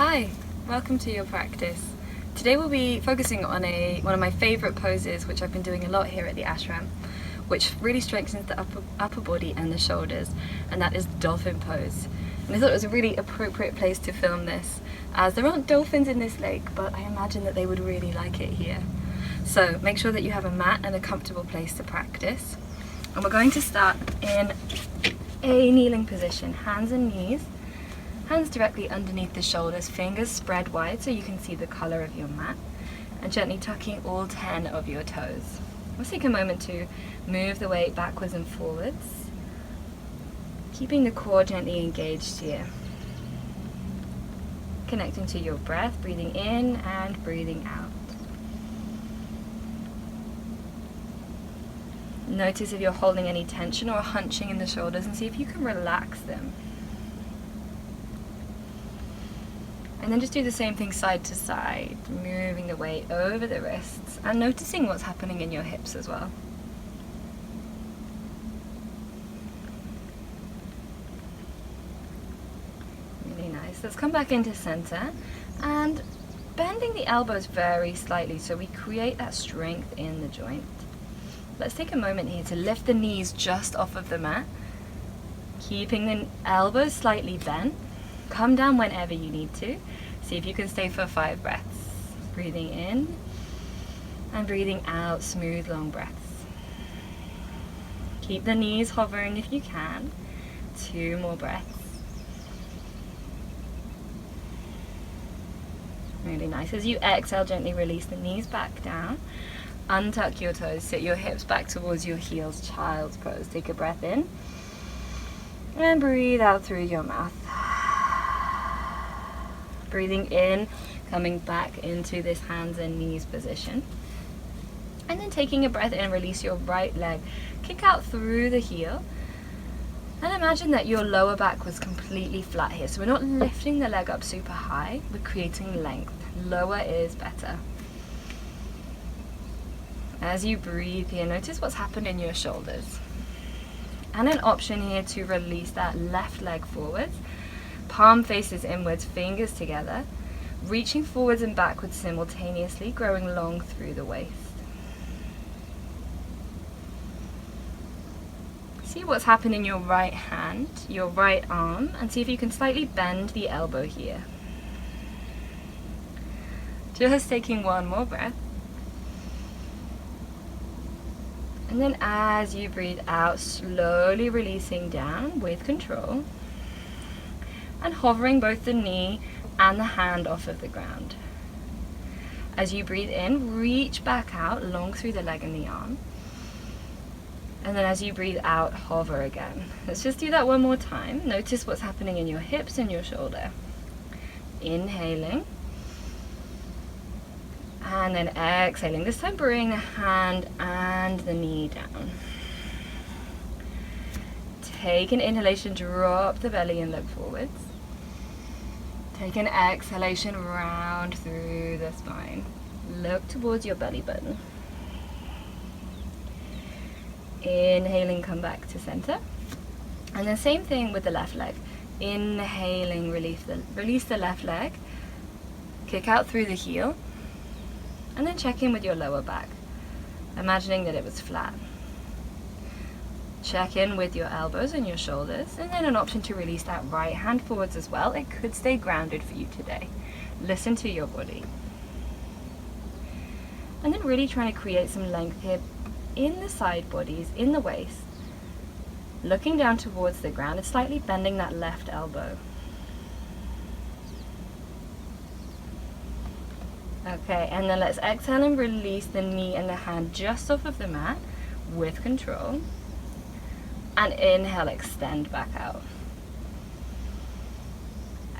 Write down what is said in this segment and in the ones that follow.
Hi, welcome to your practice. Today we'll be focusing on one of my favourite poses, which I've been doing a lot here at the ashram, which really strengthens the upper body and the shoulders, and that is Dolphin Pose. And I thought it was a really appropriate place to film this, as there aren't dolphins in this lake, but I imagine that they would really like it here. So make sure that you have a mat and a comfortable place to practice. And we're going to start in a kneeling position, hands and knees. Hands directly underneath the shoulders, fingers spread wide so you can see the color of your mat, and gently tucking all 10 of your toes. Let's take a moment to move the weight backwards and forwards, keeping the core gently engaged here. Connecting to your breath, breathing in and breathing out. Notice if you're holding any tension or hunching in the shoulders and see if you can relax them. And then just do the same thing side to side, moving the weight over the wrists and noticing what's happening in your hips as well. Really nice. Let's come back into center and bending the elbows very slightly so we create that strength in the joint. Let's take a moment here to lift the knees just off of the mat, keeping the elbows slightly bent. Come down whenever you need to. See if you can stay for 5 breaths. Breathing in and breathing out, smooth, long breaths. Keep the knees hovering if you can. 2 more breaths. Really nice. As you exhale, gently release the knees back down. Untuck your toes, sit your hips back towards your heels, child's pose. Take a breath in and breathe out through your mouth. Breathing in, coming back into this hands and knees position. And then taking a breath in, release your right leg. Kick out through the heel. And imagine that your lower back was completely flat here. So we're not lifting the leg up super high, we're creating length. Lower is better. As you breathe here, notice what's happened in your shoulders. And an option here to release that left leg forwards. Palm faces inwards, fingers together, reaching forwards and backwards simultaneously, growing long through the waist. See what's happened in your right hand, your right arm, and see if you can slightly bend the elbow here. Just taking one more breath. And then as you breathe out, slowly releasing down with control. And hovering both the knee and the hand off of the ground. As you breathe in, reach back out, long through the leg and the arm. And then as you breathe out, hover again. Let's just do that one more time. Notice what's happening in your hips and your shoulder. Inhaling. And then exhaling. This time bring the hand and the knee down. Take an inhalation, drop the belly and look forwards. Take an exhalation, round through the spine. Look towards your belly button. Inhaling, come back to center. And then same thing with the left leg. Inhaling, release the left leg. Kick out through the heel. And then check in with your lower back, imagining that it was flat. Check in with your elbows and your shoulders, and then an option to release that right hand forwards as well. It could stay grounded for you today. Listen to your body. And then really trying to create some length here in the side bodies, in the waist. Looking down towards the ground and slightly bending that left elbow. Okay, and then let's exhale and release the knee and the hand just off of the mat with control. And inhale, extend back out.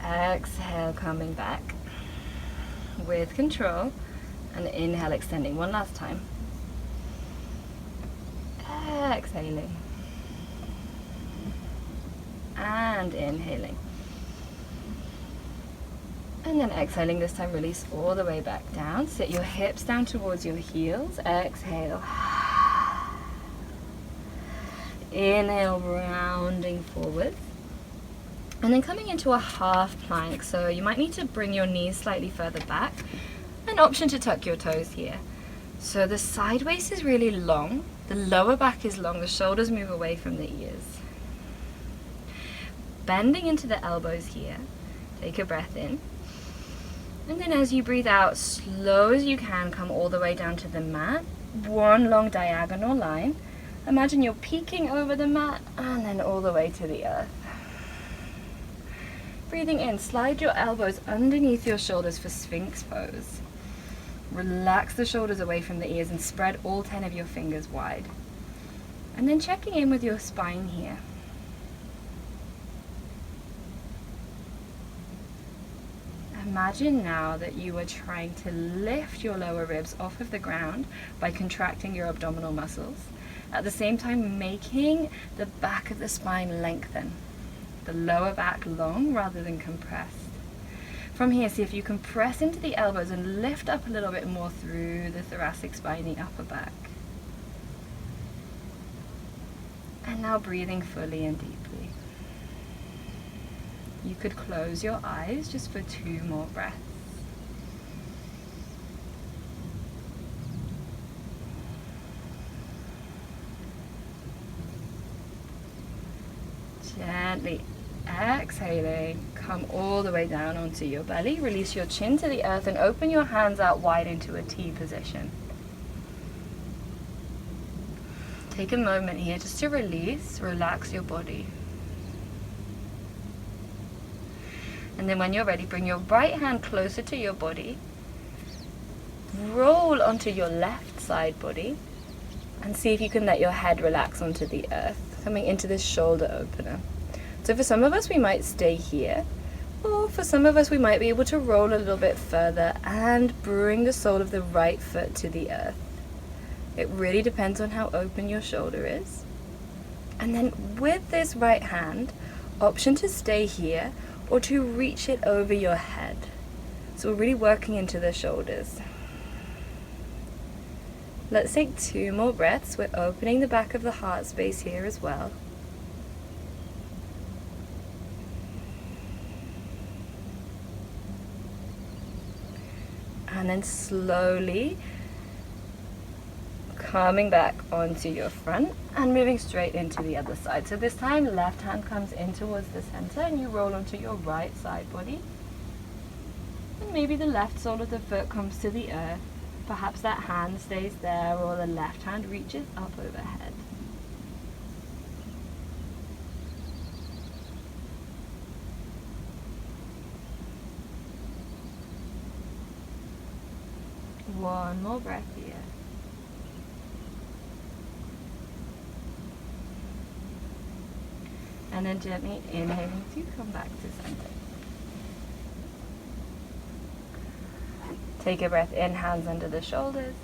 Exhale, coming back with control. And inhale, extending one last time. Exhaling. And inhaling. And then exhaling, this time release all the way back down. Sit your hips down towards your heels. Exhale. Inhale, rounding forward. And then coming into a half plank, so you might need to bring your knees slightly further back. An option to tuck your toes here. So the side waist is really long, the lower back is long, the shoulders move away from the ears. Bending into the elbows here, take a breath in. And then as you breathe out, slow as you can, come all the way down to the mat. One long diagonal line. Imagine you're peeking over the mat and then all the way to the earth. Breathing in, slide your elbows underneath your shoulders for Sphinx pose. Relax the shoulders away from the ears and spread all 10 of your fingers wide. And then checking in with your spine here. Imagine now that you are trying to lift your lower ribs off of the ground by contracting your abdominal muscles. At the same time, making the back of the spine lengthen. The lower back long rather than compressed. From here, see if you can press into the elbows and lift up a little bit more through the thoracic spine, the upper back. And now breathing fully and deeply. You could close your eyes just for 2 more breaths. Gently exhaling, come all the way down onto your belly, release your chin to the earth and open your hands out wide into a T position. Take a moment here just to release, relax your body. And then when you're ready, bring your right hand closer to your body, roll onto your left side body, and see if you can let your head relax onto the earth, coming into this shoulder opener. So for some of us, we might stay here, or for some of us, we might be able to roll a little bit further and bring the sole of the right foot to the earth. It really depends on how open your shoulder is. And then with this right hand, option to stay here or to reach it over your head. So we're really working into the shoulders. Let's take 2 more breaths. We're opening the back of the heart space here as well. And then slowly coming back onto your front and moving straight into the other side. So this time, left hand comes in towards the center and you roll onto your right side body. And maybe the left sole of the foot comes to the earth. Perhaps that hand stays there or the left hand reaches up overhead. One more breath here. And then gently inhaling to come back to center. Take a breath in, hands under the shoulders,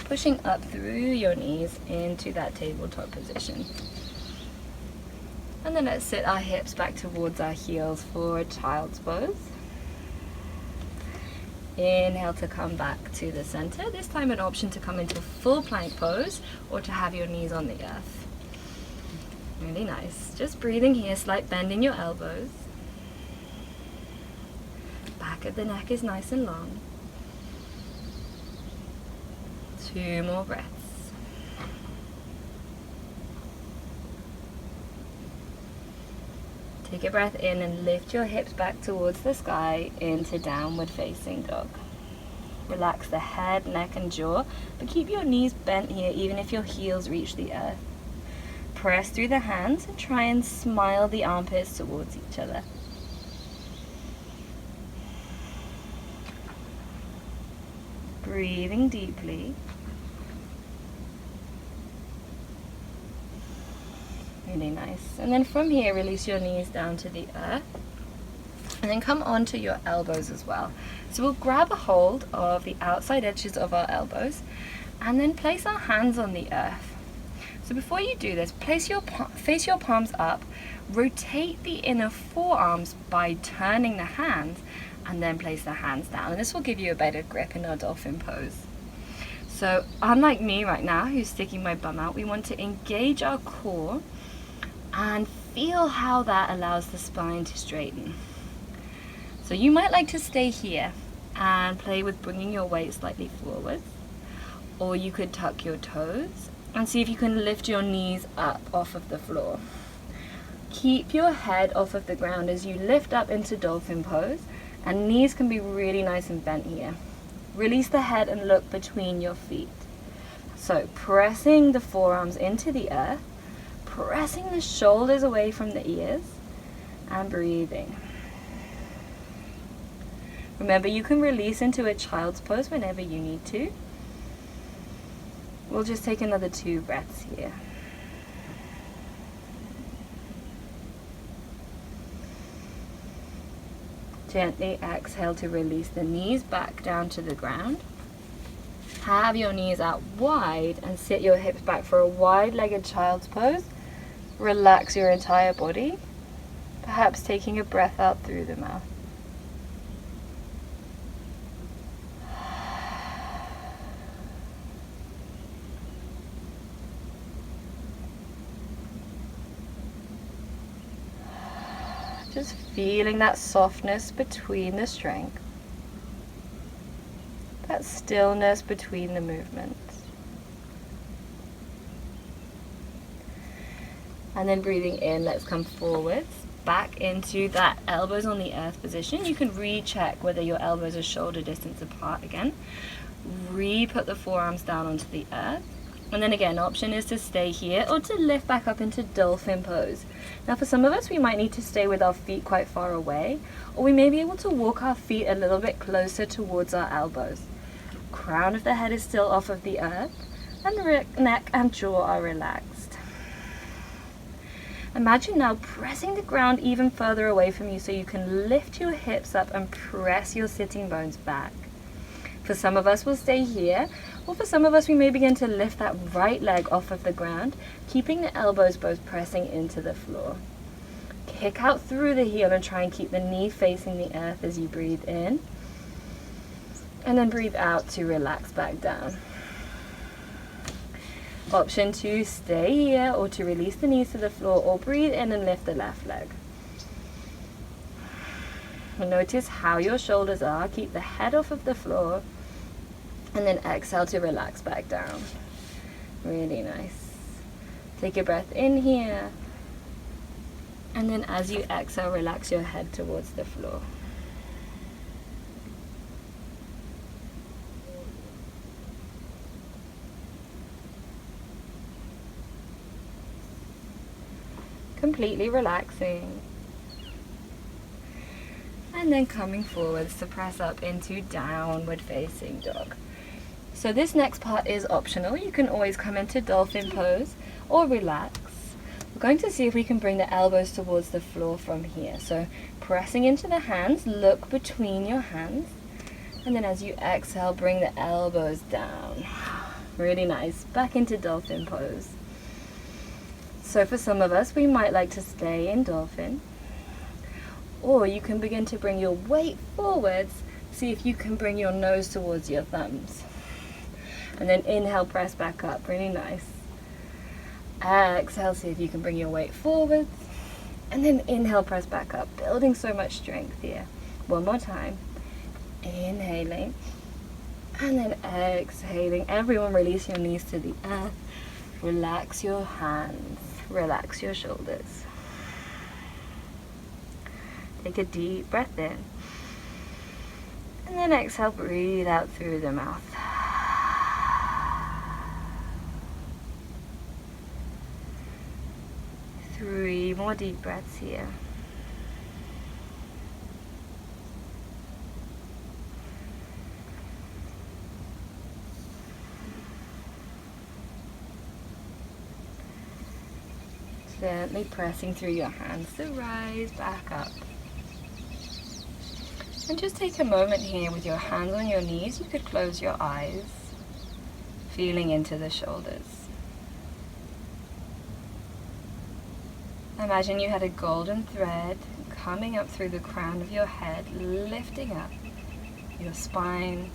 pushing up through your knees into that tabletop position. And then let's sit our hips back towards our heels for a child's pose. Inhale to come back to the center. This time an option to come into a full plank pose or to have your knees on the earth. Really nice. Just breathing here, slight bend in your elbows. Back of the neck is nice and long. 2 more breaths. Take a breath in and lift your hips back towards the sky into downward facing dog. Relax the head, neck and jaw, but keep your knees bent here even if your heels reach the earth. Press through the hands and try and smile the armpits towards each other. Breathing deeply. Really nice. And then from here, release your knees down to the earth. And then come onto your elbows as well. So we'll grab a hold of the outside edges of our elbows and then place our hands on the earth. So before you do this, face your palms up, rotate the inner forearms by turning the hands, and then place the hands down. And this will give you a better grip in our dolphin pose. So unlike me right now, who's sticking my bum out, we want to engage our core and feel how that allows the spine to straighten. So you might like to stay here and play with bringing your weight slightly forward, or you could tuck your toes and see if you can lift your knees up off of the floor. Keep your head off of the ground as you lift up into Dolphin Pose, and knees can be really nice and bent here. Release the head and look between your feet. So pressing the forearms into the earth, pressing the shoulders away from the ears, and breathing. Remember, you can release into a child's pose whenever you need to. We'll just take another 2 breaths here. Gently exhale to release the knees back down to the ground. Have your knees out wide and sit your hips back for a wide-legged child's pose. Relax your entire body, perhaps taking a breath out through the mouth. Just feeling that softness between the strength, that stillness between the movements. And then breathing in, let's come forwards, back into that elbows on the earth position. You can recheck whether your elbows are shoulder distance apart again. Re-put the forearms down onto the earth. And then again, option is to stay here or to lift back up into Dolphin Pose. Now for some of us, we might need to stay with our feet quite far away, or we may be able to walk our feet a little bit closer towards our elbows. Crown of the head is still off of the earth, and the neck and jaw are relaxed. Imagine now pressing the ground even further away from you so you can lift your hips up and press your sitting bones back. For some of us, we'll stay here, or for some of us, we may begin to lift that right leg off of the ground, keeping the elbows both pressing into the floor. Kick out through the heel and try and keep the knee facing the earth as you breathe in. And then breathe out to relax back down. Option 2, stay here or to release the knees to the floor, or breathe in and lift the left leg. Notice how your shoulders are. Keep the head off of the floor. And then exhale to relax back down. Really nice. Take a breath in here. And then as you exhale, relax your head towards the floor. Completely relaxing. And then coming forwards to press up into downward facing dog. So this next part is optional. You can always come into Dolphin Pose or relax. We're going to see if we can bring the elbows towards the floor from here. So pressing into the hands, look between your hands. And then as you exhale, bring the elbows down. Really nice. Back into Dolphin Pose. So for some of us, we might like to stay in Dolphin. Or you can begin to bring your weight forwards. See if you can bring your nose towards your thumbs. And then inhale, press back up. Really nice. Exhale, see if you can bring your weight forwards. And then inhale, press back up. Building so much strength here. One more time. Inhaling. And then exhaling. Everyone release your knees to the earth. Relax your hands. Relax your shoulders. Take a deep breath in. And then exhale, breathe out through the mouth. 3 more deep breaths here. Gently pressing through your hands to rise back up. And just take a moment here with your hands on your knees. You could close your eyes, feeling into the shoulders. Imagine you had a golden thread coming up through the crown of your head, lifting up your spine,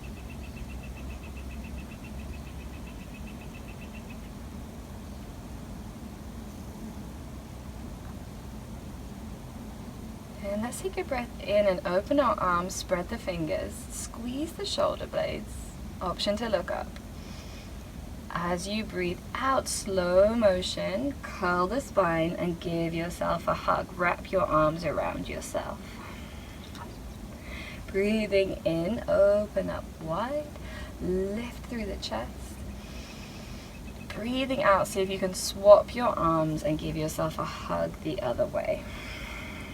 And let's take a breath in and open our arms, spread the fingers, squeeze the shoulder blades, option to look up. As you breathe out, slow motion, curl the spine and give yourself a hug. Wrap your arms around yourself. Breathing in, open up wide, lift through the chest. Breathing out, see if you can swap your arms and give yourself a hug the other way.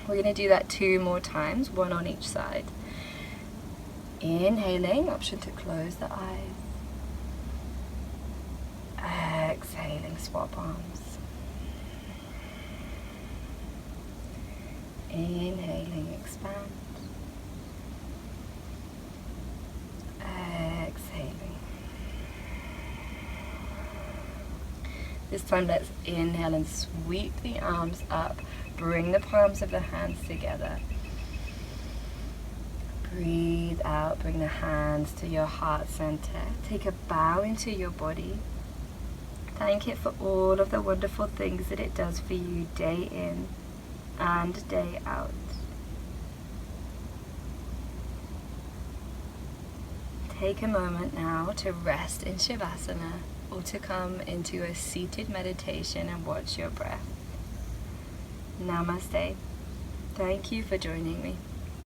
We're going to do that 2 more times, 1 on each side. Inhaling, option to close the eyes. Exhaling, swap arms. Inhaling, expand. Exhaling. This time let's inhale and sweep the arms up. Bring the palms of the hands together. Breathe out, bring the hands to your heart center. Take a bow into your body. Thank it for all of the wonderful things that it does for you day in and day out. Take a moment now to rest in Shavasana or to come into a seated meditation and watch your breath. Namaste. Thank you for joining me.